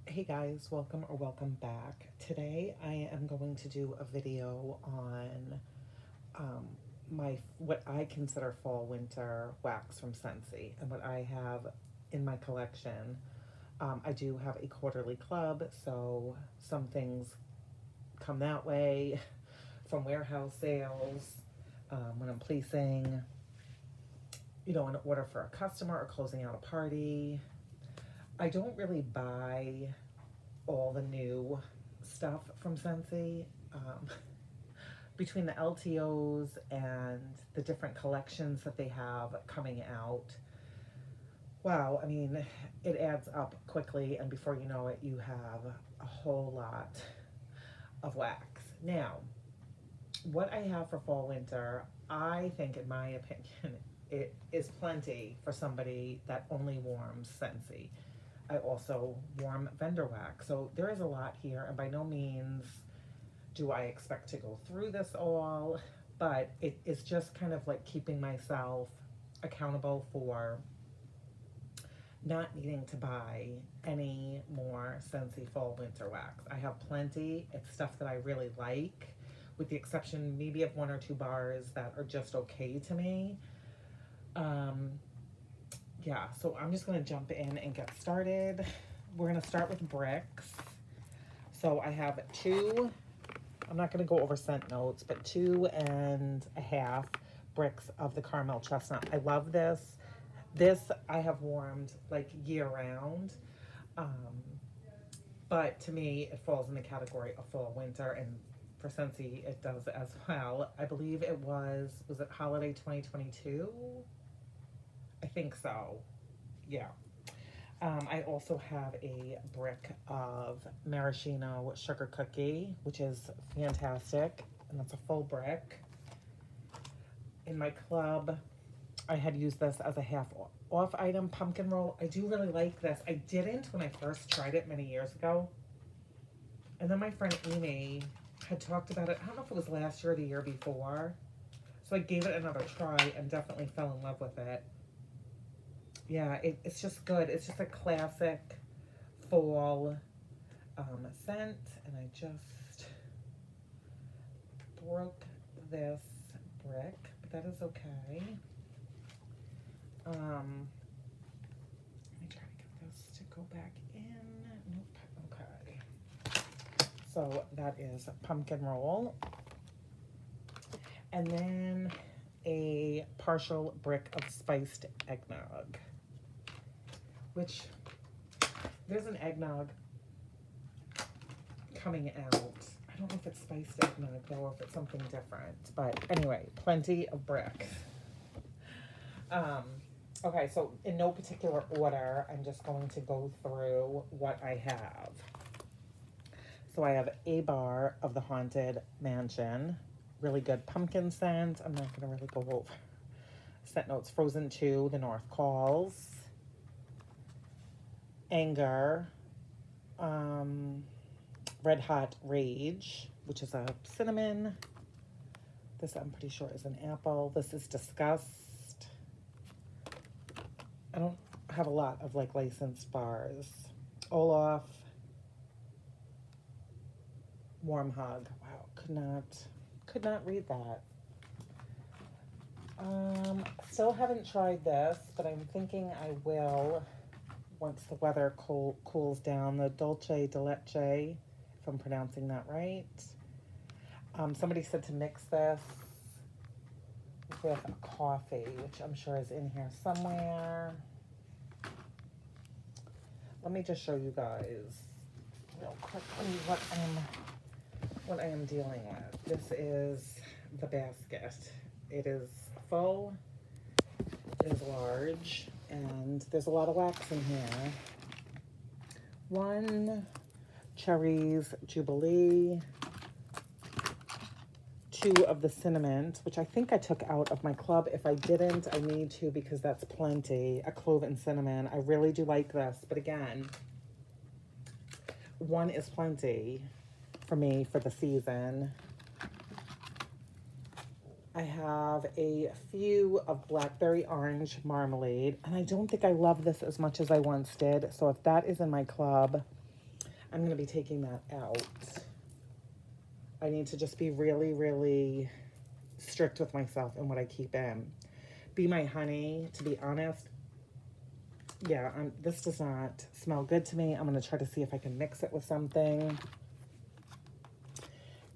Hey guys, welcome back. Today I am going to do a video on my what I consider fall winter wax from Scentsy and what I have in my collection. I do have a quarterly club, so some things come that way from warehouse sales when I'm placing, an order for a customer or closing out a party. I don't really buy all the new stuff from Scentsy. Between the LTOs and the different collections that they have coming out, wow, I mean, it adds up quickly, and before you know it, you have a whole lot of wax. Now, what I have for fall winter, I think, in my opinion, it is plenty for somebody that only warms Scentsy. I also warm vendor wax. So there is a lot here, and by no means do I expect to go through this all, but it is just kind of like keeping myself accountable for not needing to buy any more Scentsy fall winter wax. I have plenty. It's stuff that I really like, with the exception maybe of one or two bars that are just okay to me. Um, yeah, so I'm just gonna jump in and get started. We're gonna start with bricks. So I have two, I'm not gonna go over scent notes, but 2.5 bricks of the caramel chestnut. I love this. This I have warmed like year round. Um, but to me, it falls in the category of fall winter, and for Scentsy, it does as well. I believe was it holiday 2022? I think so. Yeah. I also have a brick of maraschino sugar cookie, which is fantastic, and that's a full brick. In my club, I had used this as a half off item, pumpkin roll. I do really like this. I didn't when I first tried it many years ago. And then my friend Amy had talked about it. I don't know if it was last year or the year before. So I gave it another try and definitely fell in love with it. Yeah, it's just good. It's just a classic fall scent. And I just broke this brick, but that is okay. Let me try to get this to go back in. Nope. Okay. So that is pumpkin roll. And then a partial brick of spiced eggnog, which there's an eggnog coming out. I don't know if it's spiced eggnog though, or if it's something different. But anyway, plenty of bricks. Okay, so in no particular order, I'm just going to go through what I have. So I have a bar of the Haunted Mansion. Really good pumpkin scent. I'm not going to really go over scent notes. Frozen 2, The North Calls. Anger. Red Hot Rage, which is a cinnamon. This I'm pretty sure is an apple. This is Disgust. I don't have a lot of like licensed bars. Olaf. Warm Hug. Wow, could not read that. Still haven't tried this, but I'm thinking I will once the weather cools down. The Dolce de Leche, if I'm pronouncing that right. Somebody said to mix this with a coffee, which I'm sure is in here somewhere. Let me just show you guys real quickly what I am dealing with. This is the basket. It is full, it is large, and there's a lot of wax in here. 1 Cherries Jubilee, 2 of the cinnamon, which I think I took out of my club. If I didn't, I need to because that's plenty. A clove and cinnamon. I really do like this, but again, 1 is plenty for me for the season. I have a few of blackberry orange marmalade, and I don't think I love this as much as I once did. So if that is in my club, I'm going to be taking that out. I need to just be really, really strict with myself and what I keep in. Be My Honey, to be honest, yeah, this does not smell good to me. I'm going to try to see if I can mix it with something.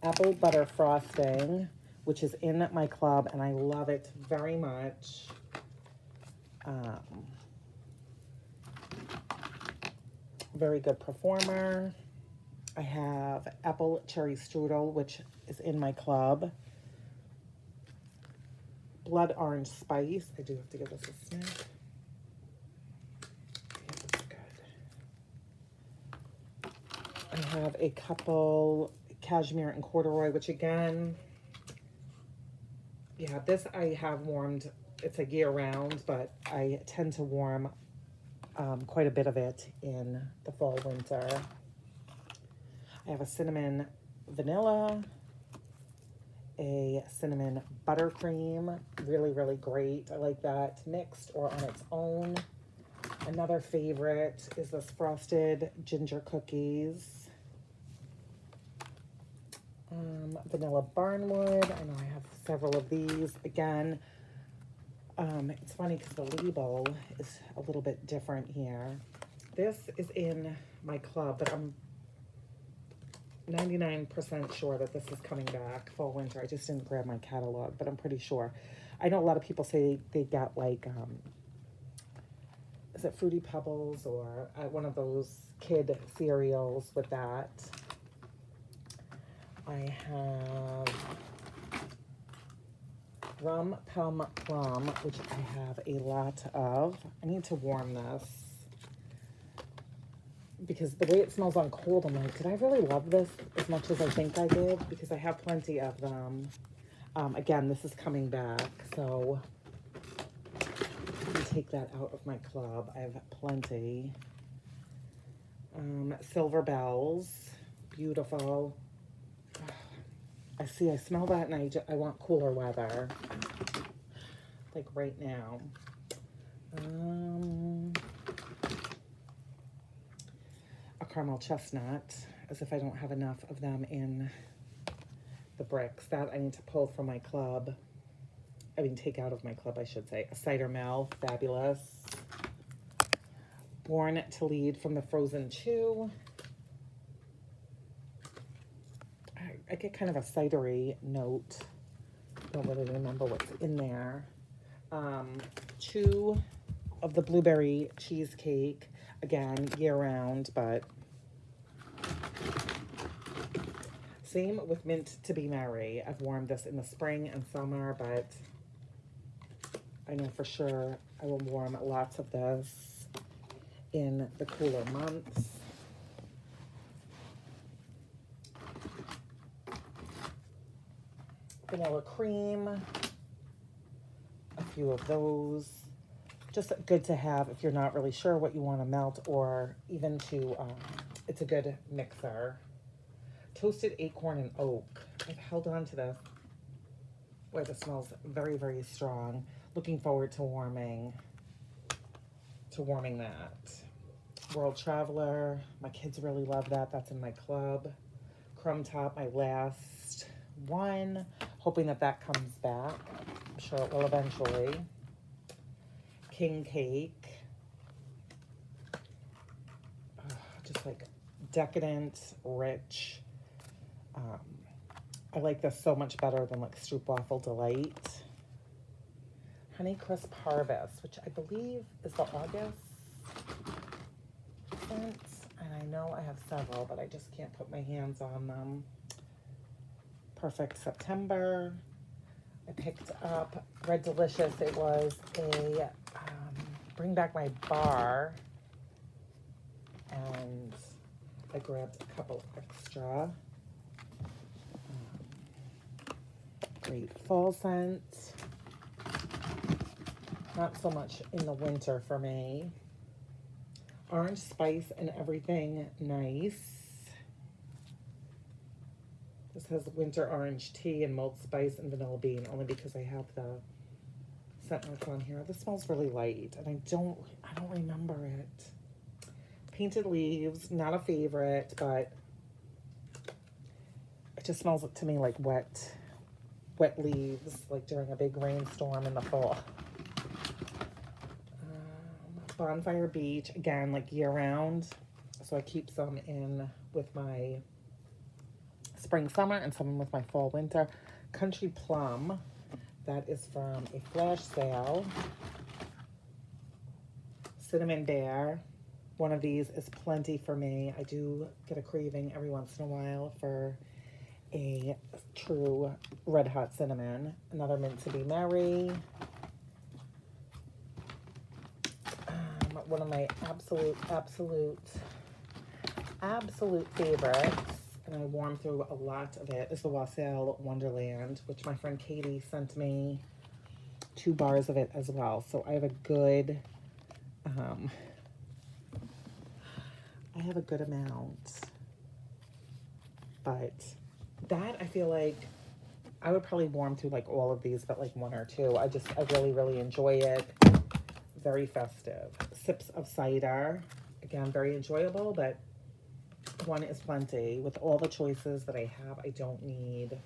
Apple Butter Frosting, which is in my club, and I love it very much. Very good performer. I have Apple Cherry Strudel, which is in my club. Blood Orange Spice. I do have to give this a sniff. Yeah, that's good. I have a couple Cashmere and Corduroy, which again, yeah, this I have warmed. It's a year round, but I tend to warm quite a bit of it in the fall, winter. I have a cinnamon vanilla, a cinnamon buttercream, really, really great. I like that mixed or on its own. Another favorite is this frosted ginger cookies. Vanilla Barnwood. I know I have several of these. Again, it's funny because the label is a little bit different here. This is in my club, but I'm 99% sure that this is coming back fall winter. I just didn't grab my catalog, but I'm pretty sure. I know a lot of people say they got like, is it Fruity Pebbles or one of those kid cereals with that. I have Rum Pum Plum, which I have a lot of. I need to warm this because the way it smells on cold, I'm like, did I really love this as much as I think I did? Because I have plenty of them. Again, this is coming back, so let me take that out of my club. I have plenty. Silver Bells, beautiful. I smell that and I want cooler weather, like right now. A caramel chestnut, as if I don't have enough of them in the bricks. That I need to pull from my club. I mean, take out of my club, I should say. A cider mill, fabulous. Born to Lead from the Frozen 2. I get kind of a cidery note. Don't really remember what's in there. 2 of the blueberry cheesecake. Again, year round, but same with Mint to Be Merry. I've warmed this in the spring and summer, but I know for sure I will warm lots of this in the cooler months. Vanilla cream, a few of those. Just good to have if you're not really sure what you want to melt, or even to, it's a good mixer. Toasted Acorn and Oak. I've held on to this. Boy, this smells very, very strong. Looking forward to warming that. World Traveler. My kids really love that. That's in my club. Crumb Top, my last one. Hoping that that comes back. I'm sure it will eventually. King Cake. Just like decadent, rich. I like this so much better than like Stroopwafel Delight. Honey Crisp Harvest, which I believe is the August scent. And I know I have several, but I just can't put my hands on them. Perfect September. I picked up Red Delicious. It was a Bring Back My Bar. And I grabbed a couple extra. Great fall scent. Not so much in the winter for me. Orange Spice and Everything Nice. This has winter orange tea and mulled spice and vanilla bean, only because I have the scent notes on here. This smells really light, and I don't remember it. Painted Leaves, not a favorite, but it just smells to me like wet leaves, like during a big rainstorm in the fall. Bonfire Beach, again, like year round. So I keep some in with my spring, summer, and some with my fall, winter. Country Plum, that is from a flash sale. Cinnamon Bear, one of these is plenty for me. I do get a craving every once in a while for a true red hot cinnamon. Another Mint to Be Merry. One of my absolute favorites, and I warmed through a lot of it, is the Wassail Wonderland, which my friend Katie sent me 2 bars of it as well. So I have a good, amount. But that, I feel like I would probably warm through like all of these, but like 1 or 2. I really enjoy it. Very festive. Sips of Cider, again, very enjoyable, but 1 is plenty. With all the choices that I have, I don't need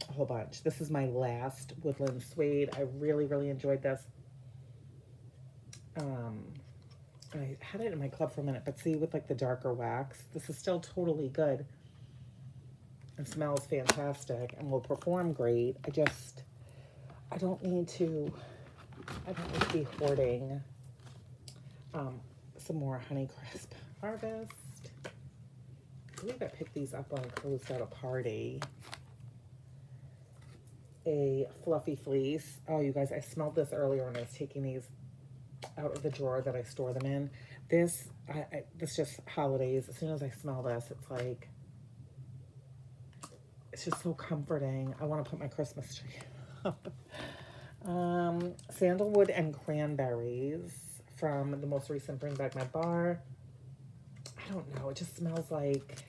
a whole bunch. This is my last Woodland Suede. I really enjoyed this. I had it in my club for a minute, but see, with like the darker wax, this is still totally good. It smells fantastic and will perform great. I don't need to be hoarding some more Honeycrisp Harvest. I believe I picked these up when I closed out a party. A Fluffy Fleece. Oh, you guys, I smelled this earlier when I was taking these out of the drawer that I store them in. This just holidays. As soon as I smell this, it's like, it's just so comforting. I want to put my Christmas tree up. Sandalwood and Cranberries from the most recent Bring Back My Bar. I don't know. It just smells like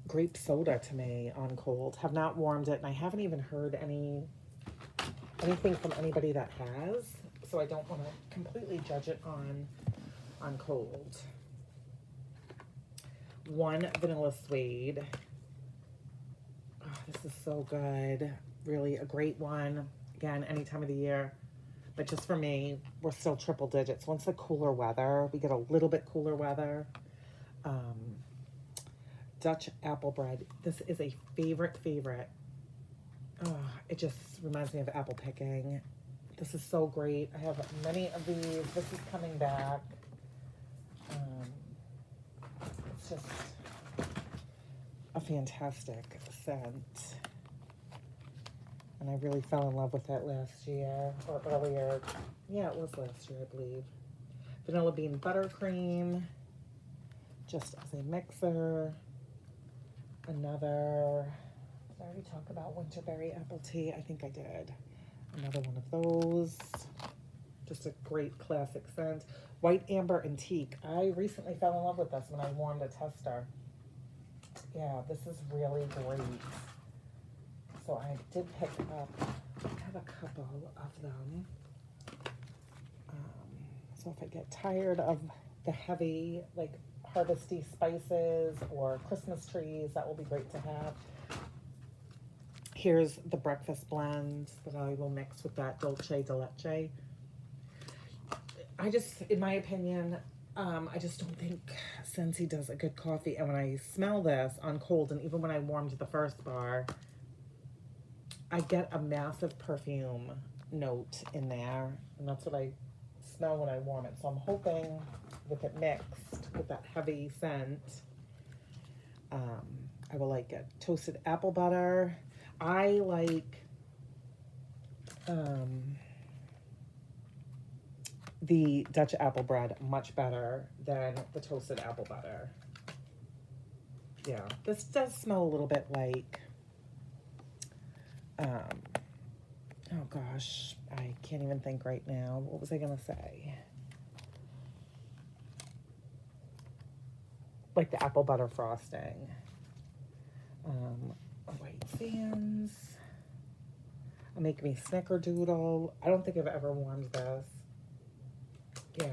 grape soda to me on cold. Have not warmed it, and I haven't even heard anything from anybody that has. So I don't want to completely judge it on cold. 1 Vanilla Suede. Oh, this is so good. Really a great one. Again, any time of the year. But just for me, we're still triple digits. Once the cooler weather, we get a little bit cooler weather. Dutch Apple Bread. This is a favorite. Oh, it just reminds me of apple picking. This is so great. I have many of these. This is coming back. It's just a fantastic scent. And I really fell in love with that last year, or earlier. Yeah, it was last year, I believe. Vanilla Bean Buttercream, just as a mixer. Another, did I already talk about Winterberry Apple Tea? I think I did. Another one of those. Just a great classic scent. White Amber Antique. I recently fell in love with this when I warmed a tester. Yeah, this is really great. So I did pick up, I have a couple of them. So if I get tired of the heavy, like harvesty spices or Christmas trees, that will be great to have. Here's the breakfast blend that I will mix with that Dolce de Leche. In my opinion, I just don't think SCENTSY does a good coffee. And when I smell this on cold, and even when I warmed the first bar, I get a massive perfume note in there. And that's what I smell when I warm it. So I'm hoping with it mixed with that heavy scent, I will like it. Toasted apple butter. I like the Dutch apple bread much better than the toasted apple butter. Yeah, this does smell a little bit like, oh gosh, I can't even think right now. What was I gonna say? Like the apple butter frosting. White Sands. Make me snickerdoodle. I don't think I've ever warmed this. Yeah,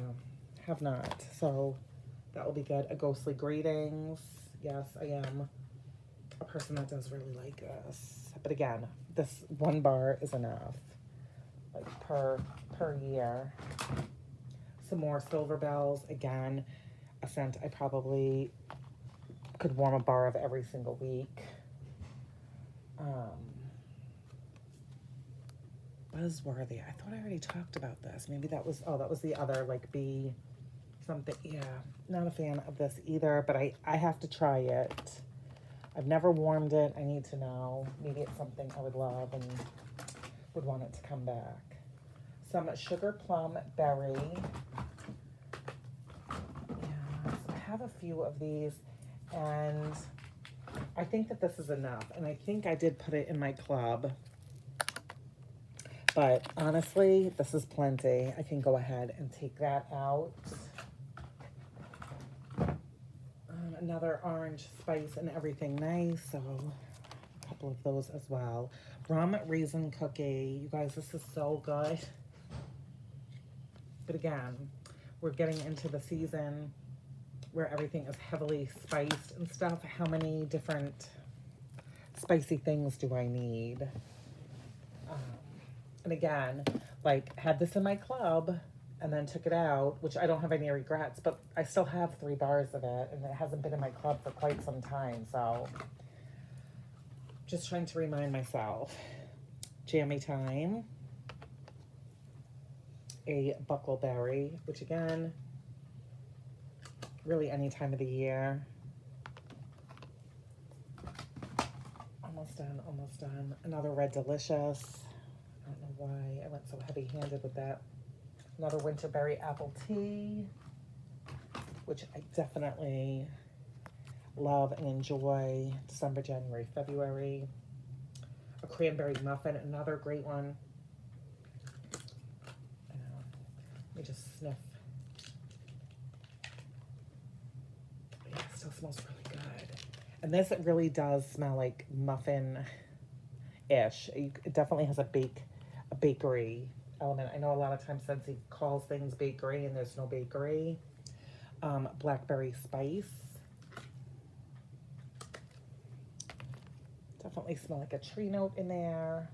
have not. So that will be good. A ghostly greetings. Yes, I am a person that does really like this. But again, this one bar is enough. Like per year. Some more silver bells. Again, a scent I probably could warm a bar of every single week. Buzzworthy. I thought I already talked about this. Maybe that was, oh, that was the other, like, bee something. Yeah, not a fan of this either, but I have to try it. I've never warmed it. I need to know. Maybe it's something I would love and would want it to come back. Some sugar plum berry. Yeah, I have a few of these, and I think that this is enough. And I think I did put it in my club. But honestly, this is plenty. I can go ahead and take that out. Another orange spice and everything nice. So a couple of those as well. Rum raisin cookie. You guys, this is so good. But again, we're getting into the season where everything is heavily spiced and stuff. How many different spicy things do I need? And again, like, had this in my club and then took it out, which I don't have any regrets, but I still have 3 bars of it, and it hasn't been in my club for quite some time, so just trying to remind myself. Jammy Time. A buckleberry, which again, really any time of the year. Almost done, almost done. Another Red Delicious. I don't know why I went so heavy-handed with that. Another Winterberry apple tea, which I definitely love and enjoy. December, January, February. A cranberry muffin, another great one. Let me just sniff. Yeah, it still smells really good. And this really does smell like muffin-ish. It definitely has a bakery element. I know a lot of times SCENTSY calls things bakery and there's no bakery. Blackberry spice. Definitely smell like a tree note in there.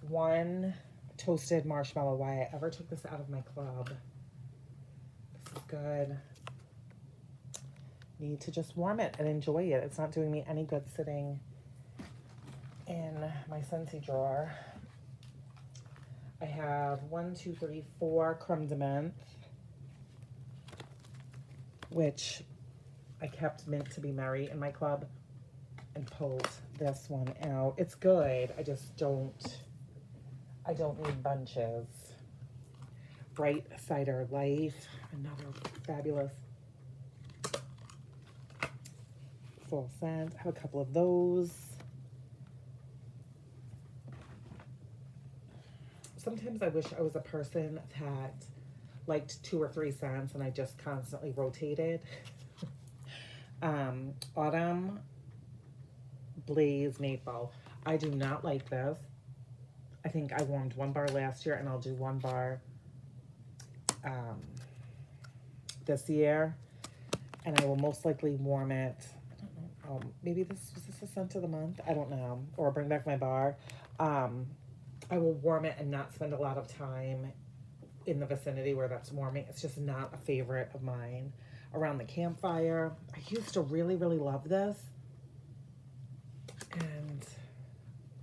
One toasted marshmallow. Why I ever took this out of my club. This is good. Need to just warm it and enjoy it. It's not doing me any good sitting in my SCENTSY drawer. I have 1, 2, 3, 4 creme de menthe, which I kept mint to be merry in my club and pulled this one out. It's good. I don't need bunches. Bright Cider Life, another fabulous full scent. I have a couple of those. Sometimes I wish I was a person that liked 2 or 3 scents and I just constantly rotated. Autumn Blaze Maple. I do not like this. I think I warmed 1 bar last year and I'll do 1 bar this year. And I will most likely warm it. I don't know. Maybe was this a scent of the month? I don't know. Or bring back my bar. I will warm it and not spend a lot of time in the vicinity where that's warming. It's just not a favorite of mine. Around the campfire. I used to really, really love this. And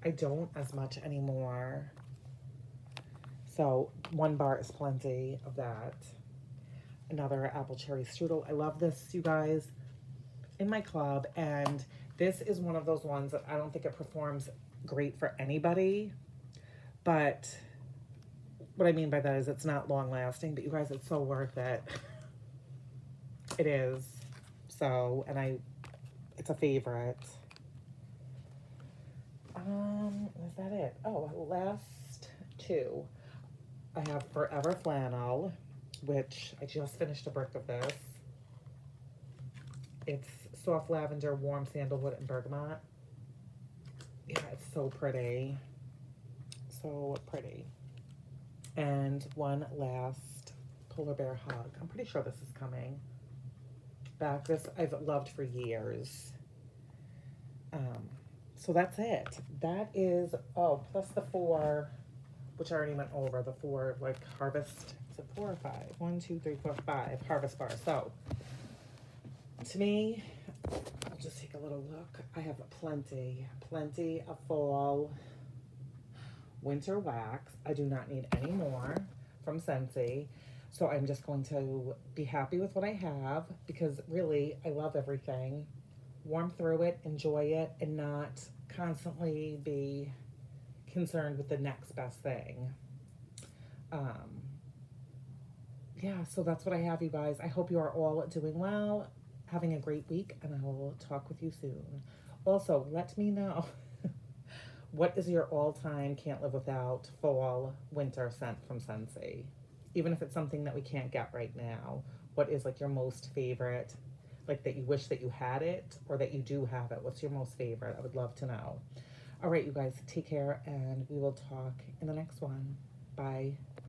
I don't as much anymore. So 1 bar is plenty of that. Another apple cherry strudel. I love this, you guys, in my club. And this is one of those ones that I don't think it performs great for anybody. But what I mean by that is it's not long lasting, but you guys, it's so worth it. It is. So, and it's a favorite. Is that it? Oh, last 2. I have Forever Flannel, which I just finished a brick of this. It's soft lavender, warm sandalwood, and bergamot. Yeah, it's so pretty. So pretty. And one last Polar Bear Hug. I'm pretty sure this is coming back. This I've loved for years. So that's it. That is, oh, plus the 4, which I already went over, the 4 like harvest, is it 4 or 5? 1, 2, 3, 4, 5 harvest bars. So to me, I'll just take a little look. I have plenty of fall, winter wax. I do not need any more from SCENTSY. So I'm just going to be happy with what I have because really I love everything. Warm through it, enjoy it, and not constantly be concerned with the next best thing. Yeah, so that's what I have, you guys. I hope you are all doing well, having a great week, and I will talk with you soon. Also, let me know what is your all-time can't live without fall winter scent from SCENTSY? Even if it's something that we can't get right now, what is like your most favorite, like that you wish that you had it or that you do have it? What's your most favorite? I would love to know. All right, you guys, take care, and we will talk in the next one. Bye.